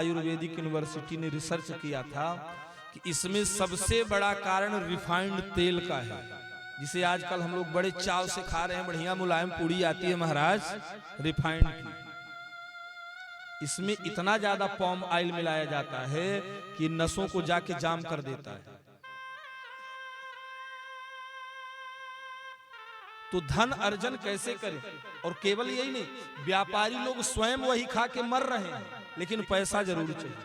Ayurvedic university ने research किया था कि इसमें सबसे बड़ा कारण रिफाइंड तेल का है, जिसे आजकल हम लोग बड़े चाव से खा रहे हैं। बढ़िया मुलायम पूड़ी आती है महाराज रिफाइंड की। इसमें इतना ज्यादा पॉम ऑयल मिलाया जाता है कि नसों को जाके जाम कर देता है। तो धन अर्जन कैसे करें? और केवल यही नहीं, व्यापारी लोग स्वयं वही खा के मर रहे हैं, लेकिन पैसा जरूर चाहिए।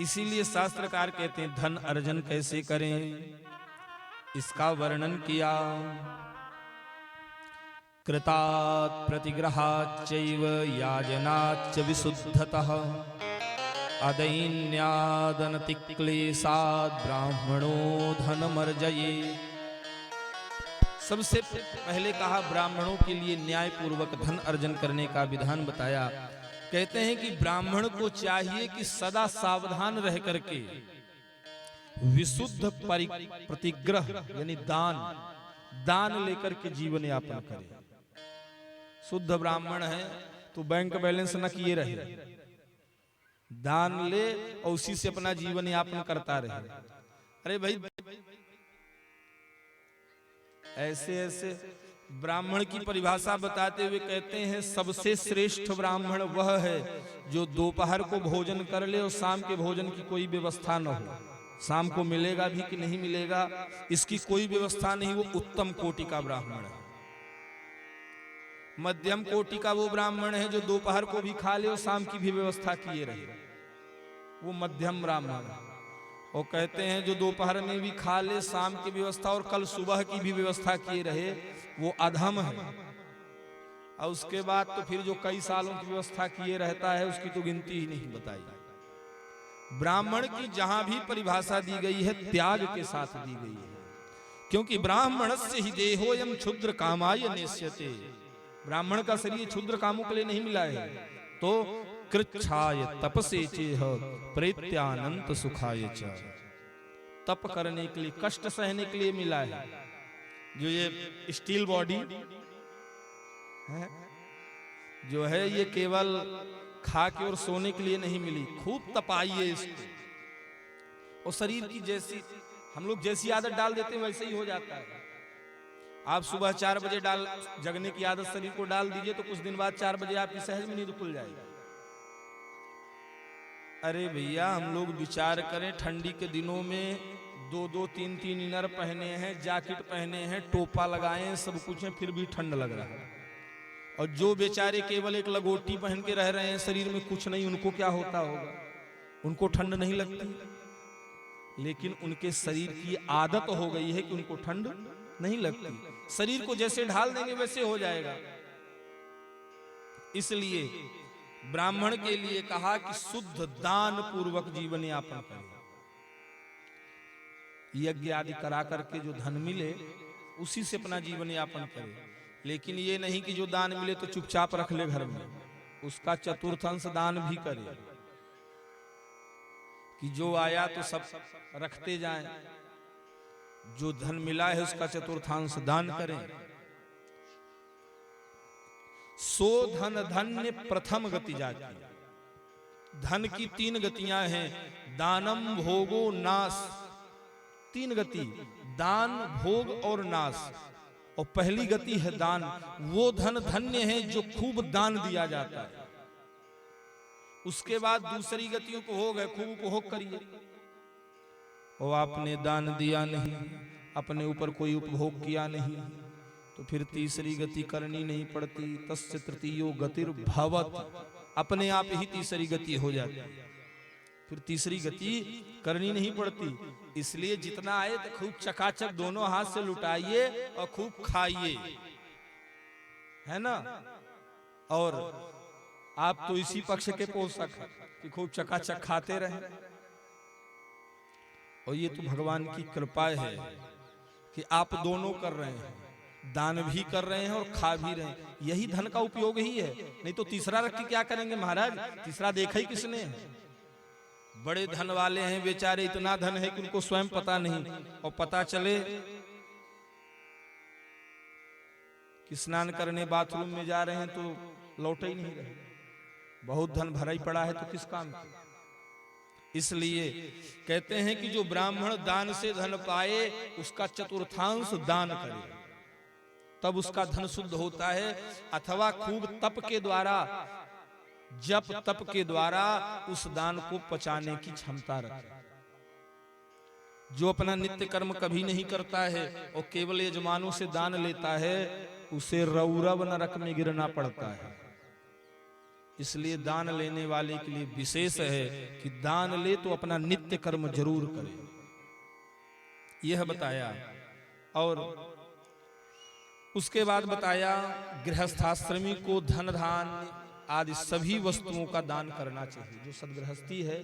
इसीलिए शास्त्रकार कहते हैं धन अर्जन कैसे करें, इसका वर्णन किया। कृतात् प्रतिग्रहाच्चैव याजनाच्च विशुद्धतः अदैन्यादनतिक्लेशात् ब्राह्मणो धनमर्जये। सबसे पहले कहा ब्राह्मणों के लिए न्याय पूर्वक धन अर्जन करने का विधान बताया। कहते हैं कि ब्राह्मण को चाहिए कि सदा सावधान रह करके विशुद्ध प्रतिग्रह यानी दान लेकर के जीवन यापन करे। शुद्ध ब्राह्मण है तो बैंक बैलेंस न किए रहे, दान ले और उसी से अपना जीवन यापन करता रहे। अरे भाई, ऐसे ऐसे ब्राह्मण की परिभाषा बताते हुए कहते हैं सबसे श्रेष्ठ ब्राह्मण वह है जो दोपहर को भोजन कर ले और शाम के भोजन की कोई व्यवस्था न हो। शाम को मिलेगा भी कि नहीं मिलेगा इसकी कोई व्यवस्था नहीं, वो उत्तम कोटि का ब्राह्मण है। मध्यम कोटि का वो ब्राह्मण है जो दोपहर को भी खा ले और शाम की भी व्यवस्था किए रहे, वो मध्यम ब्राह्मण है। और कहते हैं जो दोपहर में भी खा ले, शाम की व्यवस्था और कल सुबह की भी व्यवस्था किए रहे, वो अधम है। और उसके बाद तो फिर जो कई सालों की व्यवस्था किए रहता है उसकी तो गिनती ही नहीं बताई। ब्राह्मण की जहां भी परिभाषा दी गई है त्याग के साथ दी गई है, क्योंकि ब्राह्मणस्य हि देहोयम क्षुद्र कामाय नेष्यते। ब्राह्मण का शरीर क्षुद्र कामों के लिए नहीं मिला है, तो कृच्छाय तपसे चेह प्रेत्यानंत सुखाय च। तप करने के लिए, कष्ट सहने के लिए मिला है। जो ये स्टील बॉडी है जो है, ये केवल खा के और सोने के लिए नहीं मिली, खूब तपाइए इसको। और शरीर की जैसी हम लोग जैसी आदत डाल देते हैं वैसे ही हो जाता है। आप सुबह 4 बजे जगने की आदत शरीर को डाल दीजिए तो कुछ दिन बाद 4 बजे आपकी सहज में नींद खुल जाएगी। अरे भैया, हम लोग विचार करें, ठंडी के दिनों में 2-2, 3-3 इनर पहने हैं, जैकेट पहने हैं, टोपा लगाए हैं, सब कुछ है, फिर भी ठंड लग रहा है। और जो बेचारे केवल एक लगोटी पहन के रह रहे हैं, शरीर में कुछ नहीं, उनको क्या होता होगा? उनको ठंड नहीं लगती, लेकिन उनके शरीर की आदत हो गई है कि उनको ठंड नहीं लगती। शरीर को जैसे ढाल देंगे वैसे हो जाएगा। इसलिए ब्राह्मण के लिए कहा कि शुद्ध दान पूर्वक जीवन यापन करें। यज्ञ आदि करा करके जो धन मिले उसी से अपना जीवन यापन करे। लेकिन ये नहीं कि जो दान मिले तो चुपचाप रख ले घर में, उसका चतुर्थांश दान भी करे, कि जो आया तो सब रखते जाएं, जो धन मिला है उसका चतुर्थांश दान करें। सो धन धन्य प्रथम गति जाती। धन की 3 गतियां हैं, दानम भोगो नाश। 3 गति, दान, भोग और नाश। और पहली गति है दान। वो धन धन्य है जो खूब दान दिया जाता है। उसके बाद दूसरी गति उपभोग है, खूब उपभोग करिए। और आपने दान दिया नहीं, अपने ऊपर कोई उपभोग किया नहीं, तो फिर तीसरी गति करनी नहीं पड़ती। तस्य तृतीयो गतिर्भवत्, अपने आप ही तीसरी गति हो जाती है, फिर तीसरी गति करनी नहीं पड़ती। इसलिए जितना आए तो खूब चकाचक दोनों हाथ से लुटाइए और खूब खाइए, है ना। और आप तो इसी पक्ष के पोषक हैं कि खूब चकाचक खाते रहें। और ये तो भगवान की कृपा है कि आप दोनों कर रहे हैं, दान भी कर रहे हैं और खा भी रहे हैं। यही धन का उपयोग ही है। नहीं तो तीसरा रख के क्या करेंगे महाराज? तीसरा देखा ही किसने है? बड़े धन वाले हैं बेचारे, इतना धन है कि उनको स्वयं पता नहीं, और पता चले कि स्नान करने बाथरूम में जा रहे हैं तो लौटे ही नहीं रहे। बहुत धन भरा ही पड़ा है तो किस काम की। इसलिए कहते हैं कि जो ब्राह्मण दान से धन पाए उसका चतुर्थांश दान करे, तब उसका धन शुद्ध होता है। अथवा खूब तप के द्वारा, जप तप के द्वारा उस दान को पचाने की क्षमता रखे। जो अपना नित्य कर्म कभी नहीं करता है और केवल यजमानों से दान लेता है, उसे रौरव नरक में गिरना पड़ता है। इसलिए दान लेने वाले के लिए विशेष है कि दान ले तो अपना नित्य कर्म जरूर करे, यह बताया। और उसके बाद बताया गृहस्थाश्रमी को धन धान्य आदि सभी वस्तुओं का दान करना चाहिए। जो सदगृहस्थी है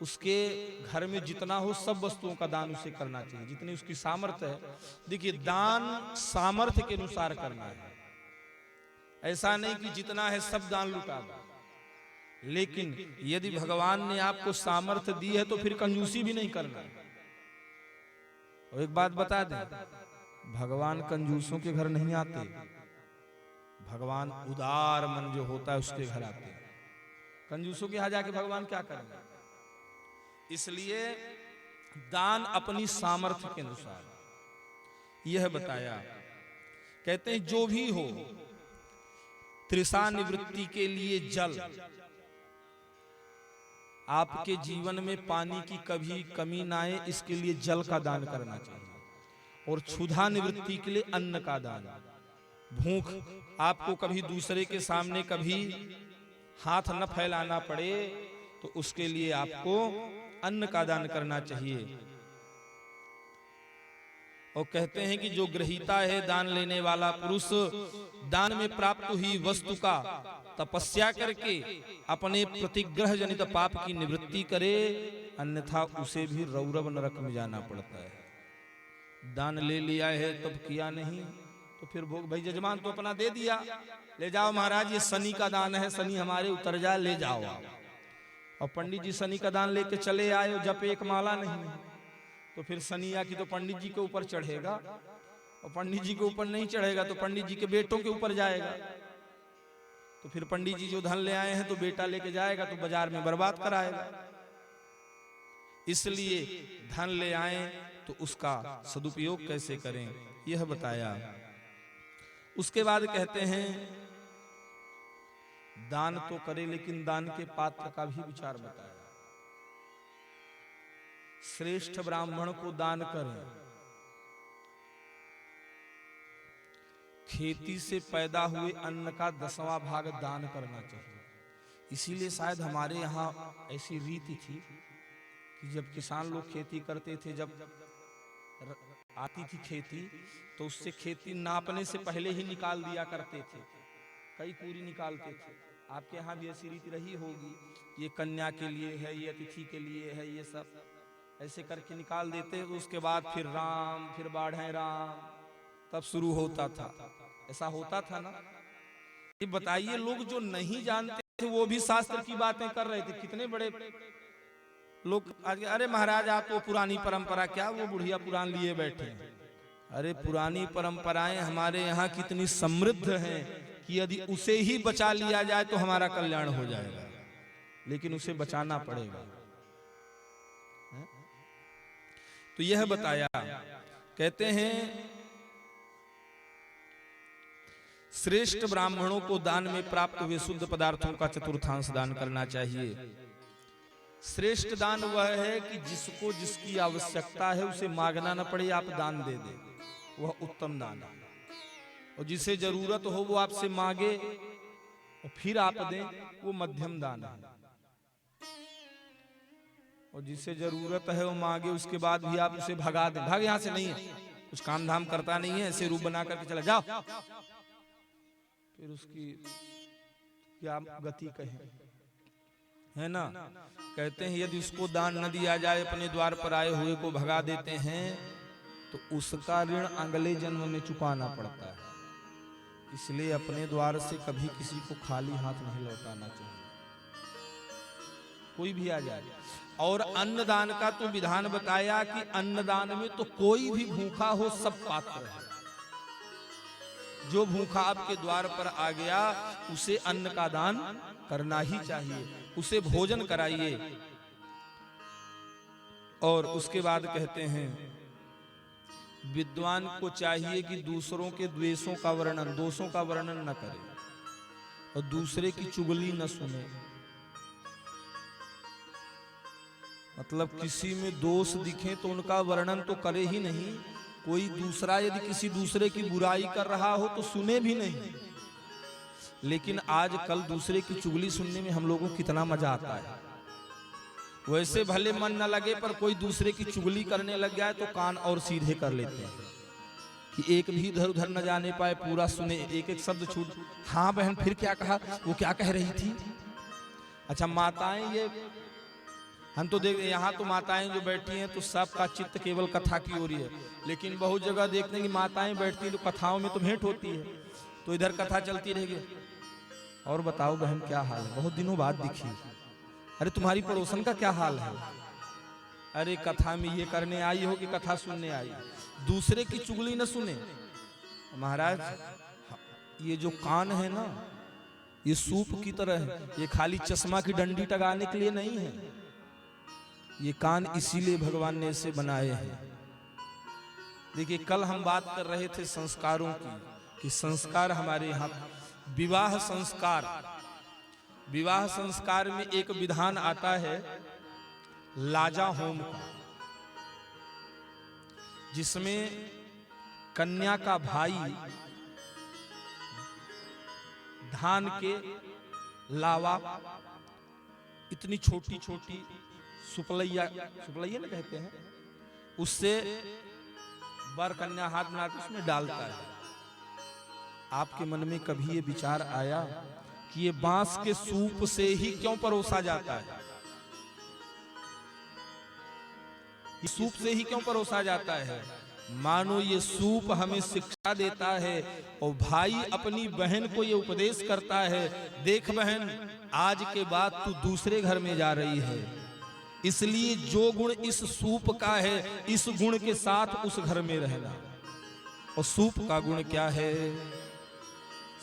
उसके घर में जितना हो सब वस्तुओं का दान उसे करना चाहिए, जितनी उसकी सामर्थ्य है। देखिए, दान सामर्थ्य के अनुसार करना है, ऐसा नहीं कि जितना है सब दान लुटा दो। लेकिन यदि भगवान ने आपको सामर्थ्य दी है तो फिर कंजूसी भी नहीं करना है। और एक बात बता दें, भगवान कंजूसों के घर नहीं आते, भगवान उदार मन जो होता है उसके घर आते हैं। कंजूसों के यहां जाके भगवान क्या करेंगे? इसलिए दान अपनी सामर्थ्य के अनुसार यह बताया। कहते हैं जो भी हो, तृषा निवृत्ति के लिए जल, आपके जीवन में पानी की कभी कमी ना आए इसके लिए जल का दान करना चाहिए। और क्षुधा निवृत्ति के लिए अन्न का दान। भूख आपको कभी दूसरे के सामने कभी हाथ न फैलाना पड़े तो उसके लिए आपको अन्न का दान करना चाहिए। और कहते हैं कि जो ग्रहीता है, दान लेने वाला पुरुष, दान में प्राप्त हुई वस्तु का तपस्या करके अपने प्रतिग्रह जनित पाप की निवृत्ति करे, अन्यथा उसे भी रौरव नरक में जाना पड़ता है। दान ले लिया है तब किया नहीं तो फिर भोग, भाई यजमान तो अपना दे दिया, ले जाओ महाराज ये शनि का दान है, शनि हमारे उतर जाए, ले जाओ। और पंडित जी शनि का दान लेके चले आए, जब एक माला नहीं तो फिर शनि आके तो पंडित जी के ऊपर चढ़ेगा, और पंडित जी के ऊपर नहीं चढ़ेगा तो पंडित जी के बेटों के ऊपर जाएगा। तो फिर पंडित जी जो धन ले आए हैं तो बेटा लेके जाएगा तो बाजार में बर्बाद कराएगा। इसलिए धन ले आए तो उसका सदुपयोग कैसे करें यह बताया। उसके बाद कहते हैं दान तो करे लेकिन दान के पात्र का भी विचार बताया। श्रेष्ठ ब्राह्मण को दान करें, खेती से पैदा हुए अन्न का 10वां भाग दान करना चाहिए। इसीलिए शायद हमारे यहाँ ऐसी रीति थी कि जब किसान लोग खेती करते थे, जब आती थी खेती तो उससे खेती नापने से पहले ही निकाल दिया करते थे, कई पूरी निकालते थे। आपके यहाँ भी ऐसी रीति रही होगी, ये कन्या के लिए है, ये अतिथि के लिए है, ये सब ऐसे करके निकाल देते। तो उसके बाद फिर राम, फिर बाढ़े राम, तब शुरू होता था। ऐसा होता था ना। ये बताइए, लोग जो नहीं जानते थे वो भी शास्त्र की बातें कर रहे थे। कितने बड़े लोग आज, अरे महाराज आप वो पुरानी परंपरा, क्या वो बुढ़िया पुराण लिए बैठे हैं। अरे पुरानी परंपराएं हमारे यहाँ कितनी समृद्ध हैं कि यदि उसे ही बचा लिया जाए तो हमारा कल्याण हो जाएगा, लेकिन उसे बचाना पड़ेगा। तो यह बताया। कहते हैं श्रेष्ठ ब्राह्मणों को दान में प्राप्त हुए शुद्ध पदार्थों का चतुर्थांश दान करना चाहिए। श्रेष्ठ दान वह है कि जिसको जिसकी आवश्यकता है उसे मांगना न पड़े, आप दान दे दें, वह उत्तम दान है। और जिसे जरूरत हो वो आपसे मांगे और फिर आप दें, वो मध्यम दान है। और जिसे जरूरत है वो मांगे, उसके बाद भी आप उसे भगा दें, भाग यहां से, नहीं है कुछ काम धाम करता नहीं है, ऐसे रूप बना करके चला जाओ, फिर उसकी क्या गति कहें, है ना। कहते हैं यदि उसको दान न दिया जाए, अपने द्वार पर आए हुए को भगा देते हैं तो उसका ऋण अगले जन्म में चुकाना पड़ता है। इसलिए अपने द्वार से कभी किसी को खाली हाथ नहीं लौटाना चाहिए, कोई भी आ जाए। और अन्नदान का तो विधान बताया कि अन्नदान में तो कोई भी भूखा हो सब पात्र है। जो भूखा आपके द्वार पर आ गया उसे अन्न का दान करना ही चाहिए, उसे भोजन कराइए। और उसके बाद कहते हैं विद्वान को चाहिए कि दूसरों के द्वेषों का वर्णन, दोषों का वर्णन न करे और दूसरे की चुगली न सुने। मतलब किसी में दोष दिखे तो उनका वर्णन तो करे ही नहीं, कोई दूसरा यदि किसी दूसरे की बुराई कर रहा हो तो सुने भी नहीं। लेकिन आज कल दूसरे की चुगली सुनने में हम लोगों को कितना मजा आता है। वैसे भले मन न लगे पर कोई दूसरे की चुगली करने लग जाए तो कान और सीधे कर लेते हैं कि एक भी इधर उधर न जाने पाए, पूरा सुने, एक एक शब्द छूट। हाँ बहन फिर क्या कहा, वो क्या कह रही थी। अच्छा माताएं, ये हम तो देख यहाँ तो माताएं जो बैठी हैं तो सबका चित्त केवल कथा की ओर ही है, लेकिन बहुत जगह देखते हैं कि माताएं बैठती तो कथाओं में तो भेंट होती है, तो इधर कथा चलती रहेगी। और बताओ बहन क्या हाल है, बहुत दिनों बाद दिखी। अरे तुम्हारी पड़ोसन का क्या हाल है। अरे कथा में ये करने आई हो कि कथा सुनने आई, दूसरे की चुगली न सुने। महाराज ये जो कान है ना, ये सूप की तरह है, ये खाली चश्मा की डंडी टगाने के लिए नहीं है। ये कान इसीलिए भगवान ने इसे बनाए हैं। देखिए कल हम बात कर रहे थे संस्कारों की, कि संस्कार हमारे यहाँ विवाह संस्कार, विवाह संस्कार में एक विधान आता है लाजा होम का, जिसमें कन्या का भाई धान के लावा, इतनी छोटी छोटी सुपलैया, सुपलैया ना कहते हैं, उससे वर कन्या हाथ बनाकर उसमें डालता है। आपके मन में कभी ये विचार आया कि ये बांस के सूप से ही क्यों परोसा जाता है, इस सूप से ही क्यों परोसा जाता है। मानो ये सूप हमें शिक्षा देता है और भाई अपनी बहन को ये उपदेश करता है, देख बहन आज के बाद तू दूसरे घर में जा रही है, इसलिए जो गुण इस सूप का है इस गुण के साथ उस घर में रहना। और सूप का गुण क्या है,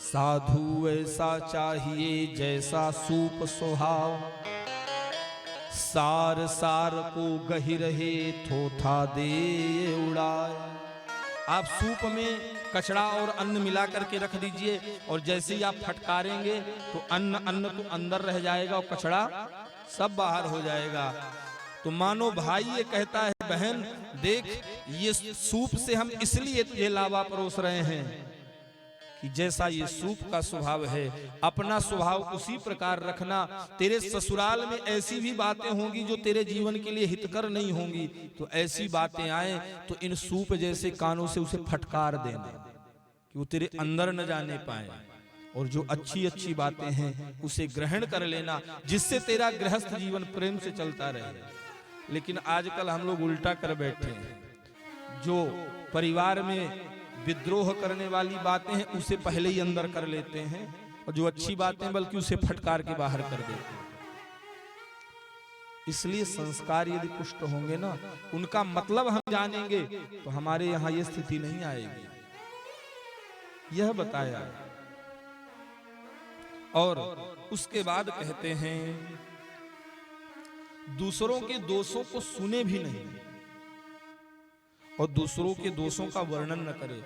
साधु ऐसा चाहिए जैसा सूप स्वभाव, सार सार को गही रहे थोथा दे उड़ाए। आप सूप में कचड़ा और अन्न मिला करके रख दीजिए और जैसे ही आप फटकारेंगे तो अन्न तो अंदर रह जाएगा और कचड़ा सब बाहर हो जाएगा। तो मानो भाई ये कहता है बहन देख ये सूप से हम इसलिए तुझे लावा परोस रहे हैं कि जैसा ये सूप का स्वभाव है अपना स्वभाव उसी प्रकार रखना। तेरे ससुराल में ऐसी भी बातें होंगी जो तेरे जीवन के लिए हितकर नहीं होंगी, तो ऐसी बातें आए तो इन सूप जैसे कानों से उसे फटकार देना कि वो तेरे अंदर न जाने पाए, और जो अच्छी अच्छी बातें हैं उसे ग्रहण कर लेना, जिससे तेरा गृहस्थ जीवन प्रेम से चलता रहे। लेकिन आजकल हम लोग उल्टा कर बैठे हैं, जो परिवार में विद्रोह करने वाली बातें हैं उसे पहले ही अंदर कर लेते हैं, और जो अच्छी बातें बल्कि उसे फटकार के बाहर कर देते हैं। इसलिए संस्कार यदि पुष्ट होंगे ना, उनका मतलब हम जानेंगे तो हमारे यहाँ ये स्थिति नहीं आएगी, यह बताया। और उसके बाद कहते हैं दूसरों के दोषों को सुने भी नहीं और दूसरों के दोषों का वर्णन न करे।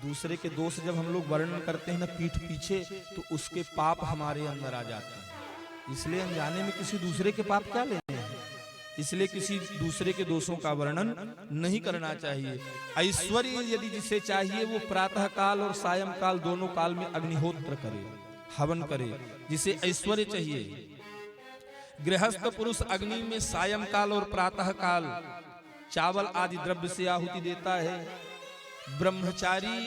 दूसरे के दोष जब हम लोग वर्णन करते हैं ना पीठ पीछे, तो उसके पाप हमारे अंदर आ जाते हैं। इसलिए अनजाने में किसी दूसरे के पाप क्या लेने हैं, इसलिए किसी दूसरे के दोषों का वर्णन नहीं करना चाहिए। ऐश्वर्य यदि जिसे चाहिए वो प्रातः काल और सायं काल दोनों काल में अग्निहोत्र करे, हवन करे, जिसे ऐश्वर्य चाहिए। गृहस्थ पुरुष अग्नि में सायं काल और प्रातः काल चावल आदि द्रव्य से आहुति देता है। ब्रह्मचारी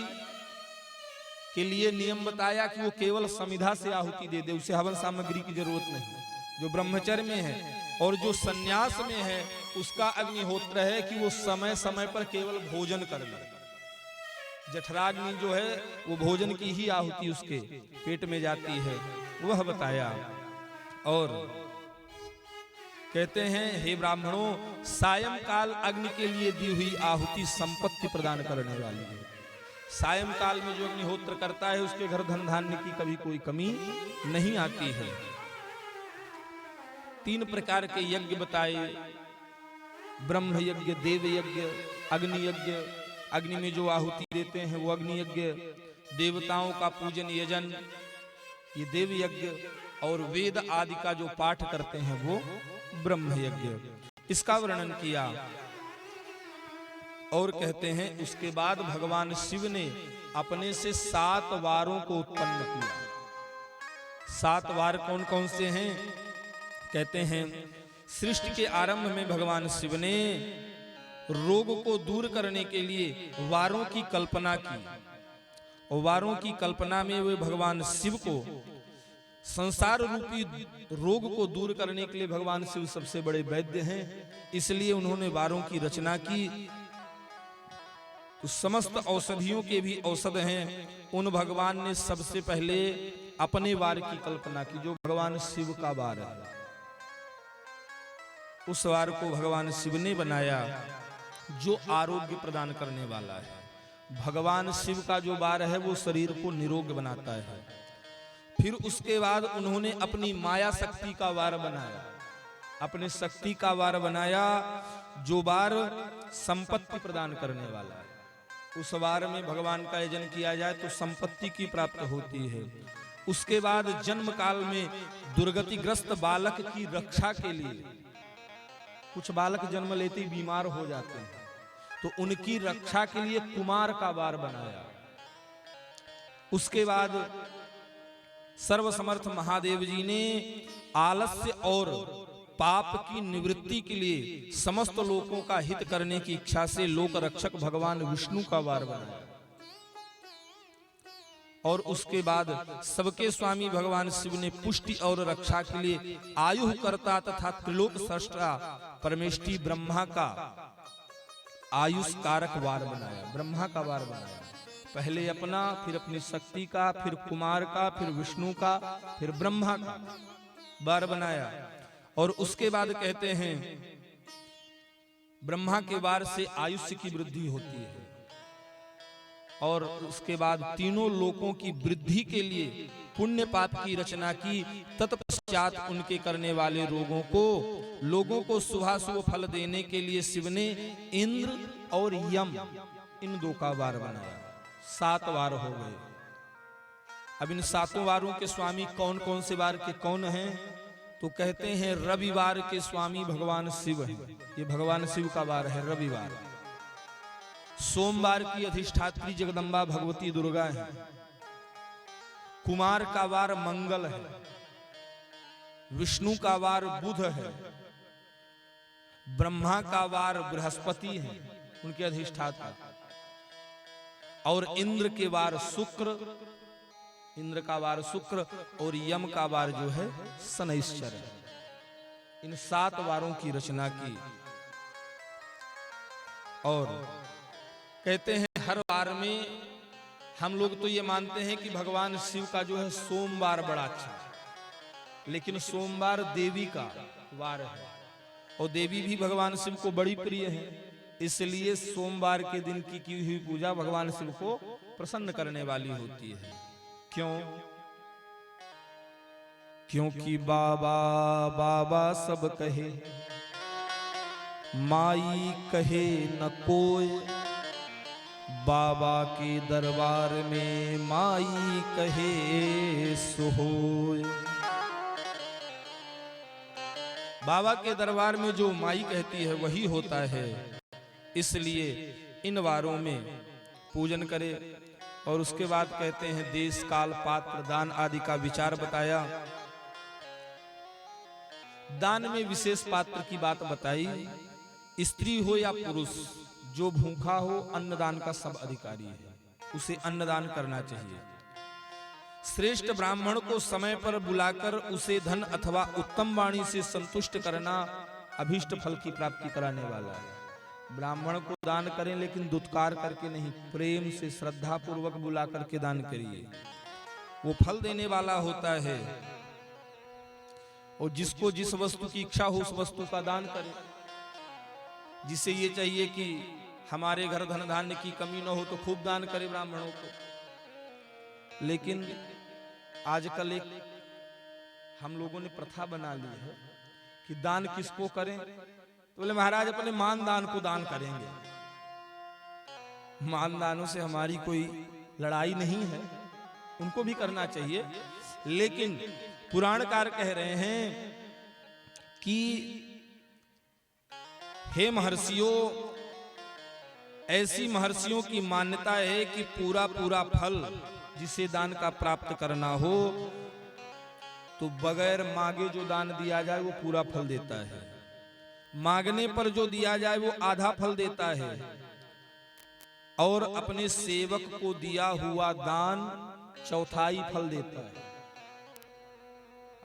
के लिए नियम बताया कि वो केवल समिधा से आहुति दे दे, उसे हवन सामग्री की जरूरत नहीं। जो ब्रह्मचर्य में है और जो सन्यास में है उसका अग्निहोत्र है कि वो समय समय पर केवल भोजन कर ले। जठराग्नि जो है वो भोजन की ही आहुति उसके पेट में जाती है, वह बताया। और कहते हैं हे ब्राह्मणों, सायंकाल अग्नि के लिए दी हुई आहुति संपत्ति प्रदान करने वाली है। सायंकाल में जो अग्निहोत्र करता है उसके घर धन धान्य की कभी कोई कमी नहीं आती है। 3 प्रकार के यज्ञ बताए, ब्रह्म यज्ञ, देव यज्ञ, अग्नि यज्ञ। अग्नि में जो आहुति देते हैं वो अग्नि यज्ञ, देवताओं का पूजन यजन ये देव यज्ञ, और वेद आदि का जो पाठ करते हैं वो ब्रह्म यज्ञ। इसका वर्णन किया और कहते हैं उसके बाद भगवान शिव ने अपने से 7 वारों को उत्पन्न किया। 7 वार कौन कौन से हैं? कहते हैं सृष्टि के आरंभ में भगवान शिव ने रोग को दूर करने के लिए वारों की कल्पना की, और वारों की कल्पना में वे भगवान शिव को संसार रूपी रोग को दूर करने के लिए भगवान शिव सबसे बड़े वैद्य हैं, इसलिए उन्होंने वारों की रचना की। तो समस्त औषधियों के भी औषध हैं, उन भगवान ने सबसे पहले अपने वार की कल्पना की, जो भगवान शिव का वार है। उस वार को भगवान शिव ने बनाया जो आरोग्य प्रदान करने वाला है। भगवान शिव का जो वार है वो शरीर को निरोग बनाता है। फिर उसके बाद उन्होंने अपनी माया शक्ति का वार बनाया, अपने शक्ति का वार बनाया जो वार संपत्ति प्रदान करने वाला है। उस वार में भगवान का यजन किया जाए तो संपत्ति की प्राप्त होती है। उसके बाद जन्म काल में दुर्गतिग्रस्त बालक की रक्षा के लिए, कुछ बालक जन्म लेते ही बीमार हो जाते हैं, तो उनकी रक्षा के लिए कुमार का वार बनाया। उसके बाद सर्वसमर्थ महादेव जी ने आलस्य और पाप की निवृत्ति के लिए समस्त लोगों का हित करने की इच्छा से लोक रक्षक भगवान विष्णु का वार बनाया। और उसके बाद सबके स्वामी भगवान शिव ने पुष्टि और रक्षा के लिए आयु करता तथा त्रिलोक सृष्टा परमेष्टि ब्रह्मा का आयुष कारक वार बनाया, ब्रह्मा का वार बनाया। पहले अपना, फिर अपनी शक्ति का, फिर कुमार का, फिर विष्णु का, फिर ब्रह्मा का वार बनाया। और उसके बाद कहते हैं ब्रह्मा के वार से आयुष्य की वृद्धि होती है, और उसके बाद तीनों लोकों की वृद्धि के लिए पुण्य पाप की रचना की। तत्पश्चात उनके करने वाले लोगों को शुभाशुभ फल देने के लिए शिव ने इंद्र और यम इन 2 का वार बनाया। 7 वार हो गए। अब इन 7 वारों के स्वामी कौन कौन से वार के कौन हैं? तो कहते हैं रविवार के स्वामी भगवान शिव हैं, ये भगवान शिव का वार है रविवार। सोमवार की अधिष्ठात्री जगदम्बा भगवती दुर्गा है। कुमार का वार मंगल है। विष्णु का वार बुध है। ब्रह्मा का वार बृहस्पति है, उनके अधिष्ठाता। और इंद्र के वार शुक्र, इंद्र का वार शुक्र, और यम का वार जो है शनैश्चर है। इन 7 वारों की रचना की। और कहते हैं हर वार में हम लोग तो ये मानते हैं कि भगवान शिव का जो है सोमवार बड़ा अच्छा है, लेकिन सोमवार देवी का वार है, और देवी भी भगवान शिव को बड़ी प्रिय है, इसलिए सोमवार के दिन की हुई पूजा भगवान शिव को प्रसन्न करने वाली होती है। क्यों? क्योंकि बाबा बाबा सब कहे, माई कहे न कोई, बाबा के दरबार में माई कहे सोहोय। बाबा के दरबार में जो माई कहती है वही होता है, इसलिए इन वारों में पूजन करे। और उसके बाद कहते हैं देश काल पात्र दान आदि का विचार बताया। दान में विशेष पात्र की बात बताई। स्त्री हो या पुरुष, जो भूखा हो अन्नदान का सब अधिकारी है, उसे अन्नदान करना चाहिए। श्रेष्ठ ब्राह्मण को समय पर बुलाकर उसे धन अथवा उत्तम वाणी से संतुष्ट करना अभीष्ट फल की प्राप्ति कराने वाला है। ब्राह्मण को दान करें लेकिन दुत्कार करके नहीं, प्रेम से श्रद्धा पूर्वक बुला करके दान करिए, वो फल देने वाला होता है। और जिसको जिस वस्तु की इच्छा हो उस वस्तु का दान करें। जिसे ये चाहिए कि हमारे घर धन धान्य की कमी न हो तो खूब दान करे ब्राह्मणों को। लेकिन आजकल एक हम लोगों ने प्रथा बना ली है कि दान किसको करें, तो बोले महाराज अपने मानदान को दान करेंगे। मानदानों से हमारी कोई लड़ाई नहीं है, उनको भी करना चाहिए, लेकिन पुराणकार कह रहे हैं कि हे महर्षियों, ऐसी महर्षियों की मान्यता है कि पूरा पूरा फल जिसे दान का प्राप्त करना हो तो बगैर मांगे जो दान दिया जाए वो पूरा फल देता है, मांगने पर जो दिया जाए वो आधा फल देता है, और अपने सेवक को दिया हुआ दान चौथाई फल देता है।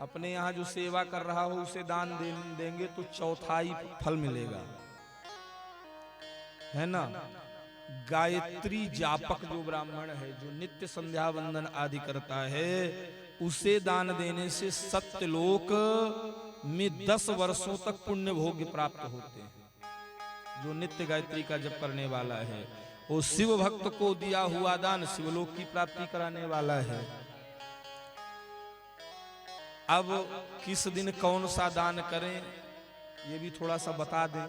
अपने यहाँ जो सेवा कर रहा हो उसे दान देंगे तो चौथाई फल मिलेगा, है ना। गायत्री जापक जो ब्राह्मण है, जो नित्य संध्या वंदन आदि करता है, उसे दान देने से सत्यलोक में 10 वर्षों तक पुण्य भोग्य प्राप्त होते हैं। जो नित्य गायत्री का जप करने वाला है वो शिव भक्त को दिया हुआ दान शिवलोक की प्राप्ति कराने वाला है। अब किस दिन कौन सा दान करें ये भी थोड़ा सा बता दें,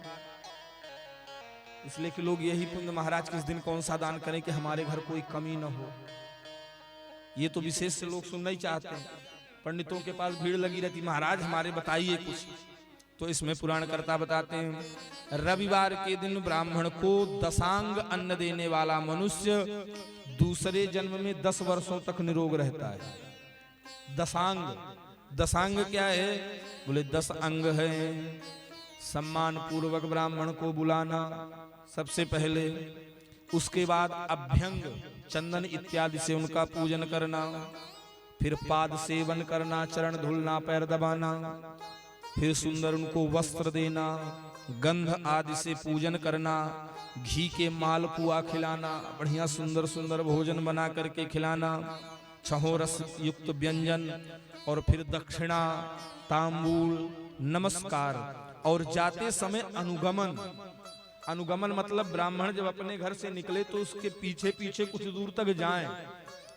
इसलिए कि लोग यही पूछते महाराज किस दिन कौन सा दान करें कि हमारे घर कोई कमी न हो। ये तो विशेष से लोग सुनना ही चाहते हैं, पंडितों के पास भीड़ लगी रहती, महाराज हमारे बताइए कुछ। तो इसमें पुराणकर्ता बताते हैं रविवार के दिन ब्राह्मण को दशांग अन्न देने वाला मनुष्य दूसरे जन्म में 10 वर्षों तक निरोग रहता है। दशांग, दशांग क्या है, बोले 10 अंग है। सम्मान पूर्वक ब्राह्मण को बुलाना सबसे पहले, उसके बाद अभ्यंग चंदन इत्यादि से उनका पूजन करना, फिर पाद सेवन करना, चरण धुलना, पैर दबाना, फिर सुंदर उनको वस्त्र देना, गंध आदि से पूजन करना, घी के मालपुआ खिलाना, बढ़िया सुंदर सुंदर भोजन बना करके खिलाना, छहों रस युक्त व्यंजन, और फिर दक्षिणा, तांबूल, नमस्कार, और जाते समय अनुगमन। अनुगमन मतलब ब्राह्मण जब अपने घर से निकले तो उसके पीछे पीछे कुछ दूर तक जाएं।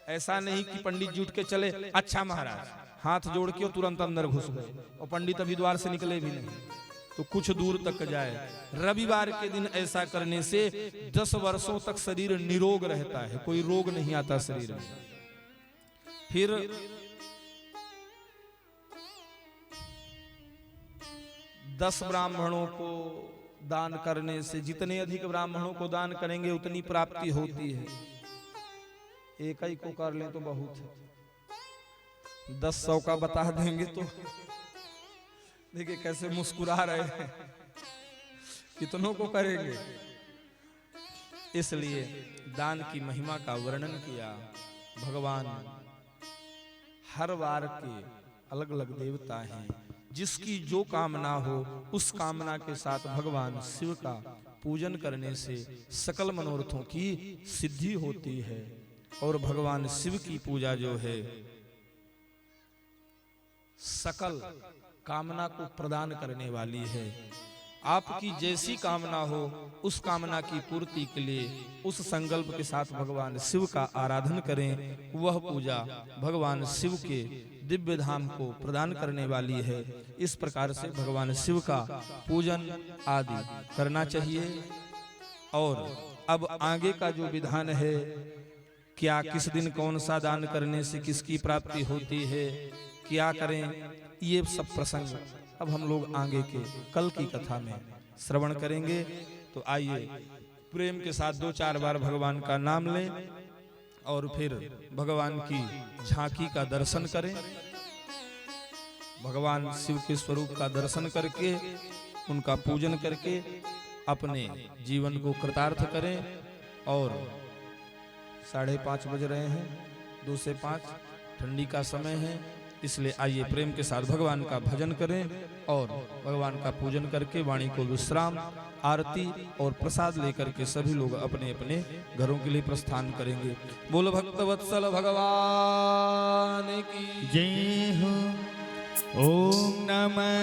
ऐसा नहीं कि पंडित जी उठ के चले अच्छा महाराज हाथ जोड़ के तुरंत अंदर घुस गए, और पंडित अभी द्वार से निकले भी नहीं, तो कुछ दूर तक जाए। रविवार के दिन ऐसा करने से 10 वर्षों तक शरीर निरोग रहता है, कोई रोग नहीं आता शरीर में। फिर 10 ब्राह्मणों को दान करने से, जितने अधिक ब्राह्मणों को दान करेंगे उतनी प्राप्ति होती है। एक ही को कर लें तो बहुत है, 10 का बता देंगे तो देखिए कैसे मुस्कुरा रहे हैं, कितनों को करेंगे। इसलिए दान की महिमा का वर्णन किया। भगवान हर वार के अलग अलग देवता हैं, जिसकी जो कामना हो उस कामना के साथ भगवान शिव का पूजन करने से सकल मनोरथों की सिद्धि होती है। और भगवान शिव की पूजा जो है सकल कामना को प्रदान करने वाली है। आपकी जैसी कामना हो उस कामना की पूर्ति के लिए उस संकल्प के साथ भगवान शिव का आराधन करें। वह पूजा भगवान शिव के दिव्य धाम को प्रदान करने वाली है। इस प्रकार से भगवान शिव का पूजन आदि करना चाहिए। और अब आगे का जो विधान है, क्या किस दिन कौन सा दान करने से किसकी प्राप्ति होती है, क्या करें, ये सब प्रसंग अब हम लोग आगे के कल की कथा में श्रवण करेंगे। तो आइए प्रेम के साथ 2-4 बार भगवान का नाम लें और फिर भगवान की झांकी का दर्शन करें। भगवान शिव के स्वरूप का दर्शन करके उनका पूजन करके अपने जीवन को कृतार्थ करें। और 5:30 बज रहे हैं, 2 से 5 ठंडी का समय है, इसलिए आइए प्रेम के साथ भगवान का भजन करें और भगवान का पूजन करके वाणी को विश्राम, आरती और प्रसाद लेकर के सभी लोग अपने अपने घरों के लिए प्रस्थान करेंगे। बोल भक्तवत्सल भगवान की जय हो। ओम नमः।